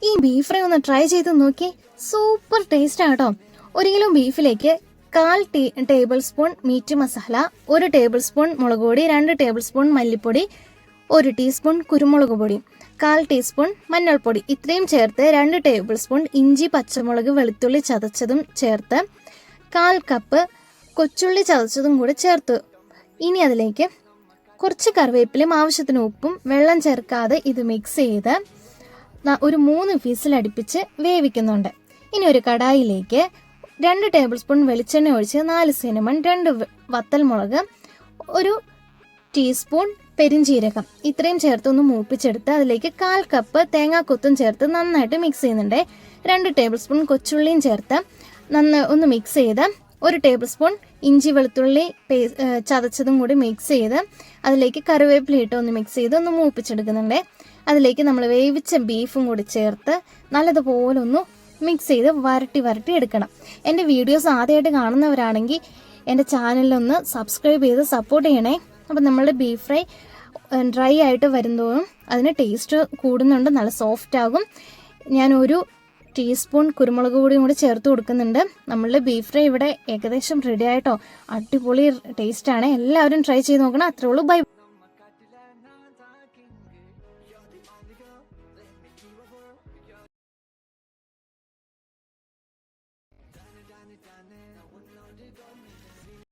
ഈ beef fry ഒന്ന് try ചെയ്ത് നോക്കി, സൂപ്പർ ടേസ്റ്റ് ആട്ടോ. 1 കിലോ ബീഫിലേക്ക് 1/4 tablespoon meat masala, 1 tablespoon മുളക് പൊടി, 2 ടേബിൾ സ്പൂൺ മല്ലിപ്പൊടി, 1 ടീസ്പൂൺ കുരുമുളക് പൊടി, 1/4 ടീസ്പൂൺ മഞ്ഞൾപ്പൊടി, ഇത്രയും ചേർത്ത് 2 ടേബിൾ സ്പൂൺ ഇഞ്ചി പച്ചമുളക് വെളുത്തുള്ളി ചതച്ചതും ചേർത്ത് 1/4 കപ്പ് കൊച്ചുള്ളി ചതച്ചതും കൂടി ചേർത്ത് ഇനി അതിലേക്ക് കുറച്ച് കറിവേപ്പിലയും ആവശ്യത്തിന് ഉപ്പും വെള്ളം ചേർക്കാതെ ഇത് മിക്സ് ചെയ്ത് ഒരു 3 വിസിലടുപ്പിച്ച് വേവിക്കുന്നുണ്ട്. ഇനി ഒരു കടായിലേക്ക് 2 ടേബിൾ സ്പൂൺ വെളിച്ചെണ്ണ ഒഴിച്ച് 4 സിനമൺ, 2 വത്തൽമുളക്, 1 ടീസ്പൂൺ പെരിഞ്ചീരകം ഇത്രയും ചേർത്ത് ഒന്ന് മൂപ്പിച്ചെടുത്ത് അതിലേക്ക് 1/4 കപ്പ് തേങ്ങാക്കൊത്തും ചേർത്ത് നന്നായിട്ട് മിക്സ് ചെയ്യുന്നുണ്ട്. 2 ടേബിൾ സ്പൂൺ കൊച്ചുള്ളിയും ചേർത്ത് ഒന്ന് മിക്സ് ചെയ്ത് 1 ടേബിൾ സ്പൂൺ ഇഞ്ചി വെളുത്തുള്ളി ചതച്ചതും കൂടി മിക്സ് ചെയ്ത് അതിലേക്ക് കറിവേപ്പില ഇട്ട് ഒന്ന് മിക്സ് ചെയ്ത് ഒന്ന് മൂപ്പിച്ചെടുക്കുന്നുണ്ട്. അതിലേക്ക് നമ്മൾ വേവിച്ച ബീഫും കൂടി ചേർത്ത് നല്ലതുപോലെ ഒന്ന് മിക്സ് ചെയ്ത് വരട്ടി എടുക്കണം. എൻ്റെ വീഡിയോസ് ആദ്യമായിട്ട് കാണുന്നവരാണെങ്കിൽ എൻ്റെ ചാനലിലൊന്ന് സബ്സ്ക്രൈബ് ചെയ്ത് സപ്പോർട്ട് ചെയ്യണേ. അപ്പം നമ്മളുടെ ബീഫ് ഫ്രൈ ഡ്രൈ ആയിട്ട് വരുന്നതോറും അതിന് ടേസ്റ്റ് കൂടുന്നുണ്ട്, നല്ല സോഫ്റ്റ് ആകും. ഞാൻ 1 ടീസ്പൂൺ കുരുമുളക് പൊടിയും കൂടി ചേർത്ത് കൊടുക്കുന്നുണ്ട്. നമ്മളുടെ ബീഫ് ഫ്രൈ ഇവിടെ ഏകദേശം റെഡി ആയിട്ടോ. അടിപൊളി ടേസ്റ്റാണ്, എല്ലാവരും ട്രൈ ചെയ്ത് നോക്കണം. അത്രേ ഉള്ളൂ, ബൈ.